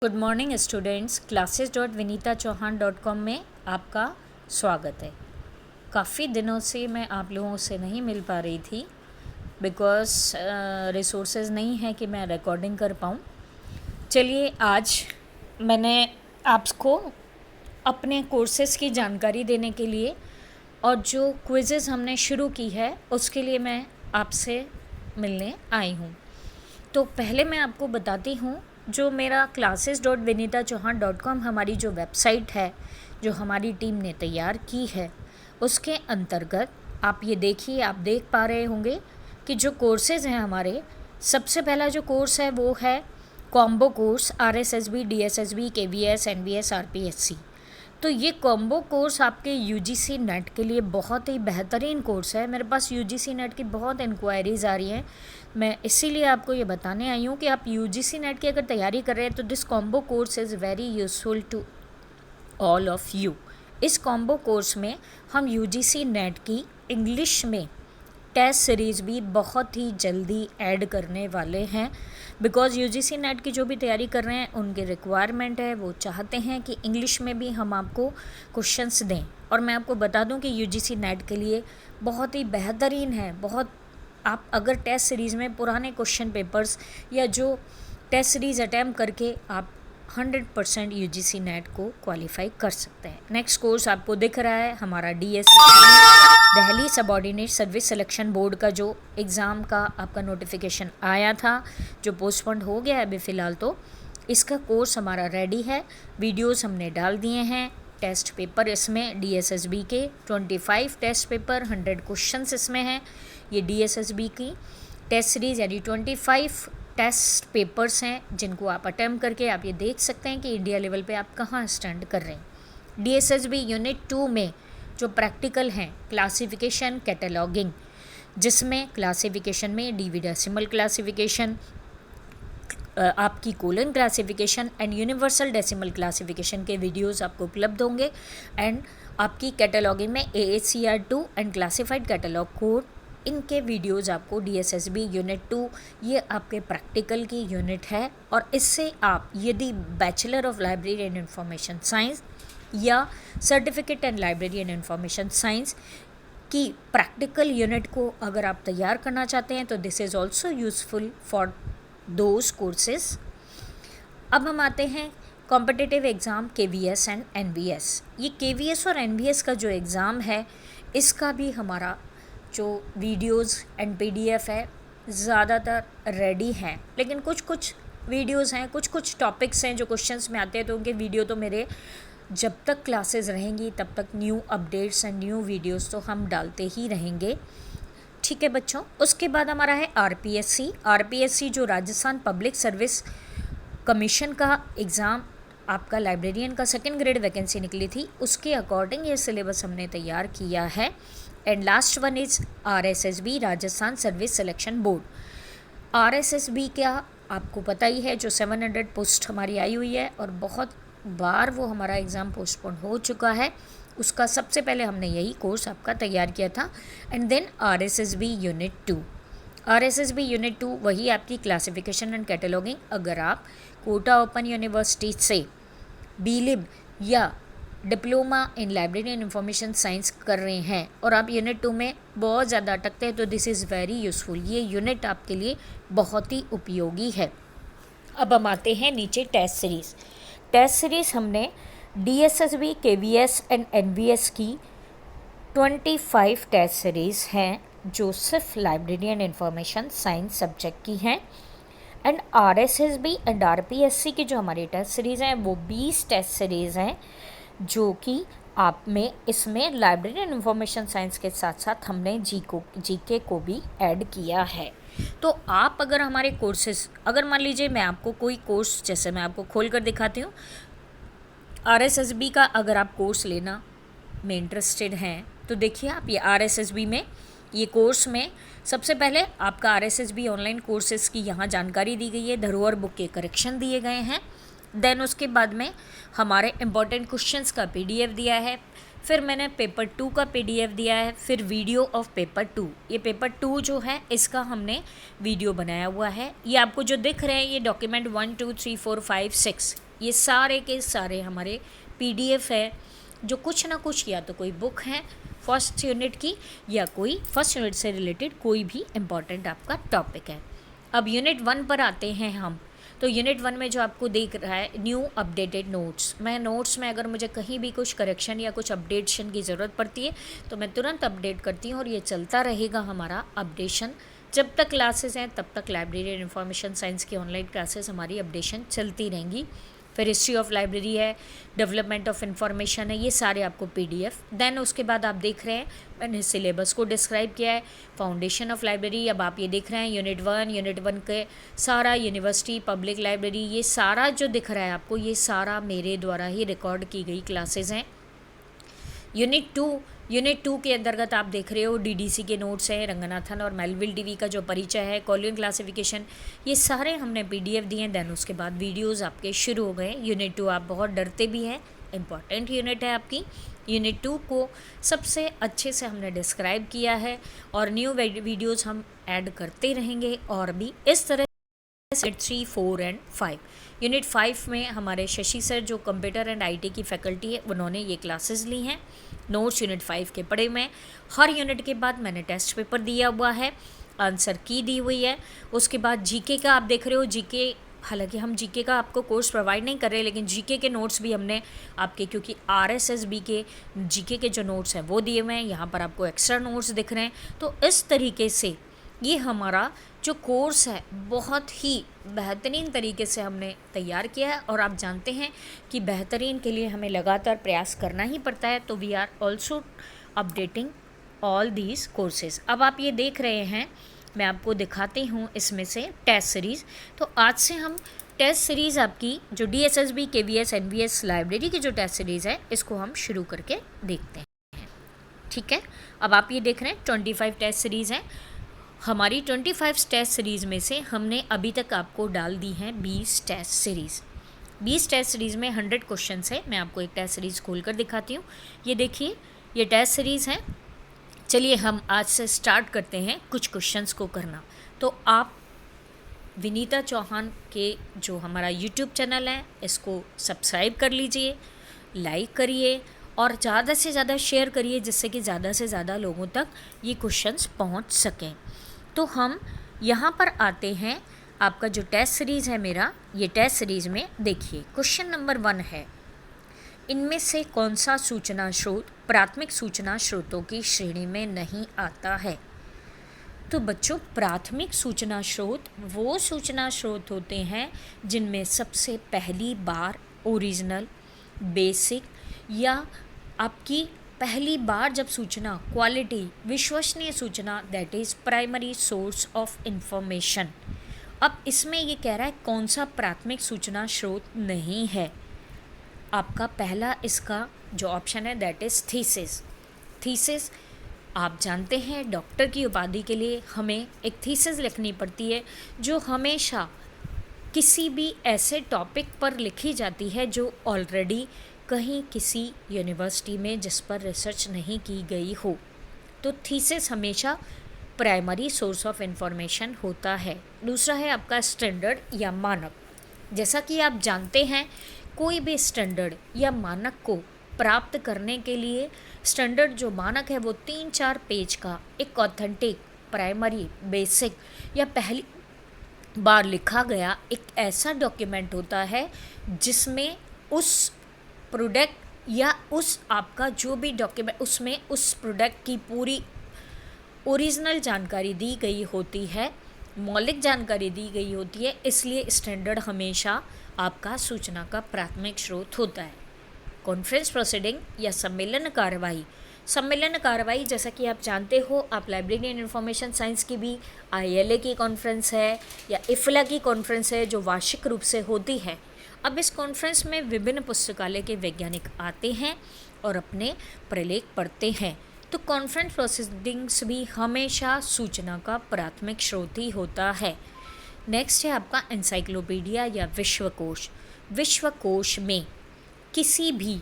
Good morning students. classes.vinitachauhan.com में आपका स्वागत है। काफ़ी दिनों से मैं आप लोगों से नहीं मिल पा रही थी बिकॉज़ रिसोर्सेज नहीं है कि मैं रिकॉर्डिंग कर पाऊँ। चलिए आज मैंने आपको अपने कोर्सेज़ की जानकारी देने के लिए और जो क्विज़ेज़ हमने शुरू की है उसके लिए मैं आपसे मिलने आई हूँ। तो पहले मैं आपको बताती हूँ, जो मेरा classes.vinitachauhan.com हमारी जो वेबसाइट है, जो हमारी टीम ने तैयार की है, उसके अंतर्गत आप ये देखिए, आप देख पा रहे होंगे कि जो कोर्सेज़ हैं हमारे, सबसे पहला जो कोर्स है वो है combo course RSSB, DSSB, KVS, NVS, RPSC। तो ये कॉम्बो कोर्स आपके UGC नेट के लिए बहुत ही बेहतरीन कोर्स है। मेरे पास UGC नेट की बहुत इंक्वायरीज़ आ रही हैं, मैं इसीलिए आपको ये बताने आई हूँ कि आप UGC नेट की अगर तैयारी कर रहे हैं तो this combo course is very useful to all of you. इस कॉम्बो कोर्स में हम UGC नेट की इंग्लिश में टेस्ट सीरीज़ भी बहुत ही जल्दी ऐड करने वाले हैं, बिकॉज़ UGC नेट की जो भी तैयारी कर रहे हैं उनकी रिक्वायरमेंट है, वो चाहते हैं कि इंग्लिश में भी हम आपको क्वेश्चंस दें। और मैं आपको बता दूं कि UGC नेट के लिए बहुत ही बेहतरीन है। बहुत आप अगर टेस्ट सीरीज़ में पुराने क्वेश्चन पेपर्स या जो टेस्ट सीरीज़ अटैम्प्ट करके आप 100% UGC नेट को क्वालिफाई कर सकते हैं। नेक्स्ट कोर्स आपको दिख रहा है हमारा DSSB, Delhi subordinate service selection board का जो एग्ज़ाम का आपका नोटिफिकेशन आया था, जो पोस्टपोन्ड हो गया है अभी फ़िलहाल, तो इसका कोर्स हमारा रेडी है। वीडियोस हमने डाल दिए हैं। टेस्ट पेपर इसमें DSSB के 25 टेस्ट पेपर, 100 क्वेश्चंस इसमें हैं। ये DSSB की टेस्ट सीरीज़ यानी 25 टेस्ट पेपर्स हैं जिनको आप अटैम्प्ट करके आप ये देख सकते हैं कि इंडिया लेवल पे आप कहाँ स्टैंड कर रहे हैं। DSSB यूनिट 2 में जो प्रैक्टिकल हैं क्लासिफिकेशन, कैटलॉगिंग, जिसमें क्लासिफिकेशन में DV डेसिमल क्लासिफिकेशन, आपकी colon classification and universal decimal classification के वीडियोस आपको उपलब्ध होंगे। एंड आपकी कैटलॉगिंग में AACR2 and classified catalogue code, इनके वीडियोस आपको DSSB यूनिट 2, ये आपके प्रैक्टिकल की यूनिट है। और इससे आप यदि bachelor of library and information science या certificate and library and information science की प्रैक्टिकल यूनिट को अगर आप तैयार करना चाहते हैं तो this is also useful for those courses. अब हम आते हैं competitive exam KVS and NVS। ये KVS और NVS का जो एग्ज़ाम है, इसका भी हमारा जो वीडियोस एंड PDF है ज़्यादातर रेडी हैं, लेकिन कुछ कुछ वीडियोस हैं, कुछ कुछ टॉपिक्स हैं जो क्वेश्चंस में आते हैं, तो उनके वीडियो तो मेरे जब तक क्लासेस रहेंगी तब तक new updates and new videos तो हम डालते ही रहेंगे। ठीक है बच्चों। उसके बाद हमारा है RPSC जो राजस्थान पब्लिक सर्विस कमीशन का एग्ज़ाम, आपका लाइब्रेरियन का 2nd ग्रेड वैकेंसी निकली थी, उसके अकॉर्डिंग ये सिलेबस हमने तैयार किया है। And last one is RSSB, Rajasthan service selection board. RSSB क्या आपको पता ही है, जो 700 पोस्ट हमारी आई हुई है और बहुत बार वो हमारा एग्ज़ाम पोस्टपोन हो चुका है। उसका सबसे पहले हमने यही कोर्स आपका तैयार किया था। एंड देन RSSB यूनिट 2 वही आपकी क्लासिफिकेशन एंड कैटलॉगिंग। अगर आप कोटा ओपन यूनिवर्सिटी से BLib या diploma in library and information science कर रहे हैं और आप यूनिट 2 में बहुत ज़्यादा अटकते हैं तो दिस इज़ वेरी यूज़फुल। ये यूनिट आपके लिए बहुत ही उपयोगी है। अब हम आते हैं नीचे टेस्ट सीरीज़ हमने DSSB, KVS एंड NVS की 25 टेस्ट सीरीज़ हैं जो सिर्फ library and information science subject की हैं। एंड RSSB एंड RPSC की जो हमारी टेस्ट सीरीज़ हैं वो 20 टेस्ट सीरीज़ हैं, जो कि आप में इसमें लाइब्रेरी एंड इंफॉर्मेशन साइंस के साथ साथ हमने GK को भी ऐड किया है। तो आप अगर हमारे कोर्सेज, अगर मान लीजिए मैं आपको कोई कोर्स, जैसे मैं आपको खोल कर दिखाती हूँ, RSSB का अगर आप कोर्स लेना में इंटरेस्टेड हैं तो देखिए आप ये RSSB में ये कोर्स में सबसे पहले आपका RSSB ऑनलाइन कोर्सेज़ की यहाँ जानकारी दी गई है, धरोहर बुक के करेक्शन दिए गए हैं। देन उसके बाद में हमारे इम्पॉर्टेंट क्वेश्चंस का PDF दिया है, फिर मैंने पेपर 2 का PDF दिया है, फिर वीडियो ऑफ पेपर 2। ये पेपर 2 जो है इसका हमने वीडियो बनाया हुआ है। ये आपको जो दिख रहे हैं ये डॉक्यूमेंट 1 2 3 4 5 6 ये सारे के सारे हमारे PDF है, जो कुछ ना कुछ या तो कोई बुक है फर्स्ट यूनिट की या कोई फर्स्ट यूनिट से रिलेटेड कोई भी इम्पॉर्टेंट आपका टॉपिक है। अब यूनिट 1 पर आते हैं हम। तो यूनिट 1 में जो आपको देख रहा है न्यू अपडेटेड नोट्स, मैं नोट्स में अगर मुझे कहीं भी कुछ करेक्शन या कुछ अपडेशन की ज़रूरत पड़ती है तो मैं तुरंत अपडेट करती हूँ, और ये चलता रहेगा हमारा अपडेशन। जब तक क्लासेस हैं तब तक लाइब्रेरी एंड इंफॉर्मेशन साइंस की ऑनलाइन क्लासेस हमारी अपडेशन चलती रहेंगी। फिर हिस्ट्री ऑफ लाइब्रेरी है, डेवलपमेंट ऑफ इंफॉर्मेशन है, ये सारे आपको PDF। देन उसके बाद आप देख रहे हैं मैंने सिलेबस को डिस्क्राइब किया है, फाउंडेशन ऑफ लाइब्रेरी। अब आप ये देख रहे हैं यूनिट वन के सारा यूनिवर्सिटी पब्लिक लाइब्रेरी, ये सारा जो दिख रहा है आपको, ये सारा मेरे द्वारा ही रिकॉर्ड की गई क्लासेस हैं। यूनिट टू के अंतर्गत आप देख रहे हो DDC के नोट्स हैं, रंगनाथन और मेलविल DV का जो परिचय है, कॉलोनियल क्लासिफिकेशन, ये सारे हमने PDF दिए हैं। देन उसके बाद वीडियोस आपके शुरू हो गए। यूनिट 2 आप बहुत डरते भी हैं, इम्पॉर्टेंट यूनिट है आपकी। यूनिट 2 को सबसे अच्छे से हमने डिस्क्राइब किया है, और न्यू वीडियोज़ हम ऐड करते रहेंगे और भी इस तरह। Unit 3, 4 and 5। यूनिट 5 में हमारे शशि सर जो कंप्यूटर एंड IT की फैकल्टी है, उन्होंने ये क्लासेस ली हैं। नोट्स यूनिट 5 के पढ़े में, हर यूनिट के बाद मैंने टेस्ट पेपर दिया हुआ है, आंसर की दी हुई है। उसके बाद GK का आप देख रहे हो, GK हालांकि हम GK का आपको कोर्स प्रोवाइड नहीं कर रहे, लेकिन GK के नोट्स भी हमने आपके, क्योंकि RSSB के GK के जो नोट्स हैं वो दिए हुए हैं, यहाँ पर आपको एक्स्ट्रा नोट्स दिख रहे हैं। तो इस तरीके से ये हमारा जो कोर्स है बहुत ही बेहतरीन तरीके से हमने तैयार किया है, और आप जानते हैं कि बेहतरीन के लिए हमें लगातार प्रयास करना ही पड़ता है। तो we are also updating all these courses. अब आप ये देख रहे हैं, मैं आपको दिखाती हूँ इसमें से टेस्ट सीरीज़। तो आज से हम टेस्ट सीरीज़ आपकी जो DSSB KVS NVS लाइब्रेरी की जो टेस्ट सीरीज़ है, इसको हम शुरू करके देखते हैं। ठीक है, अब आप ये देख रहे हैं 25 टेस्ट सीरीज़ हैं। हमारी 25 टेस्ट सीरीज़ में से हमने अभी तक आपको डाल दी हैं 20 टेस्ट सीरीज़। 20 टेस्ट सीरीज़ में 100 क्वेश्चन है। मैं आपको एक टेस्ट सीरीज़ खोल कर दिखाती हूँ। ये देखिए, ये टेस्ट सीरीज़ है। चलिए हम आज से स्टार्ट करते हैं कुछ क्वेश्चंस को करना। तो आप विनीता चौहान के जो हमारा YouTube चैनल है, इसको सब्सक्राइब कर लीजिए, लाइक करिए और ज़्यादा से ज़्यादा शेयर करिए, जिससे कि ज़्यादा से ज़्यादा लोगों तक ये क्वेश्चंस पहुँच सकें। तो हम यहाँ पर आते हैं, आपका जो टेस्ट सीरीज़ है मेरा, ये टेस्ट सीरीज़ में देखिए क्वेश्चन नंबर 1 है, इनमें से कौन सा सूचना स्रोत प्राथमिक सूचना स्रोतों की श्रेणी में नहीं आता है। तो बच्चों, प्राथमिक सूचना स्रोत वो सूचना स्रोत होते हैं जिनमें सबसे पहली बार ओरिजिनल, बेसिक या आपकी पहली बार जब सूचना, क्वालिटी, विश्वसनीय सूचना, that is primary source of information. अब इसमें ये कह रहा है कौन सा प्राथमिक सूचना स्रोत नहीं है। आपका पहला इसका जो ऑप्शन है दैट इज़ थीसिस। थीसिस आप जानते हैं डॉक्टर की उपाधि के लिए हमें एक थीसिस लिखनी पड़ती है, जो हमेशा किसी भी ऐसे टॉपिक पर लिखी जाती है जो ऑलरेडी कहीं किसी यूनिवर्सिटी में जिस पर रिसर्च नहीं की गई हो। तो थीसिस हमेशा प्राइमरी सोर्स ऑफ इंफॉर्मेशन होता है। दूसरा है आपका स्टैंडर्ड या मानक। जैसा कि आप जानते हैं, कोई भी स्टैंडर्ड या मानक को प्राप्त करने के लिए स्टैंडर्ड जो मानक है वो 3-4 पेज का एक ऑथेंटिक, प्राइमरी, बेसिक या पहली बार लिखा गया एक ऐसा डॉक्यूमेंट होता है जिसमें उस प्रोडक्ट या उस आपका जो भी डॉक्यूमेंट, उसमें उस प्रोडक्ट की पूरी ओरिजिनल जानकारी दी गई होती है, मौलिक जानकारी दी गई होती है। इसलिए स्टैंडर्ड हमेशा आपका सूचना का प्राथमिक स्रोत होता है। कॉन्फ्रेंस प्रोसीडिंग या सम्मेलन कार्रवाई जैसा कि आप जानते हो, आप लाइब्रेरी एंड इंफॉर्मेशन साइंस की भी ILA की कॉन्फ्रेंस है या IFLA की कॉन्फ्रेंस है जो वार्षिक रूप से होती है। अब इस कॉन्फ्रेंस में विभिन्न पुस्तकालय के वैज्ञानिक आते हैं और अपने प्रलेख पढ़ते हैं। तो कॉन्फ्रेंस प्रोसीडिंग्स भी हमेशा सूचना का प्राथमिक स्रोत ही होता है। नेक्स्ट है आपका एनसाइक्लोपीडिया या विश्वकोश। विश्वकोश में किसी भी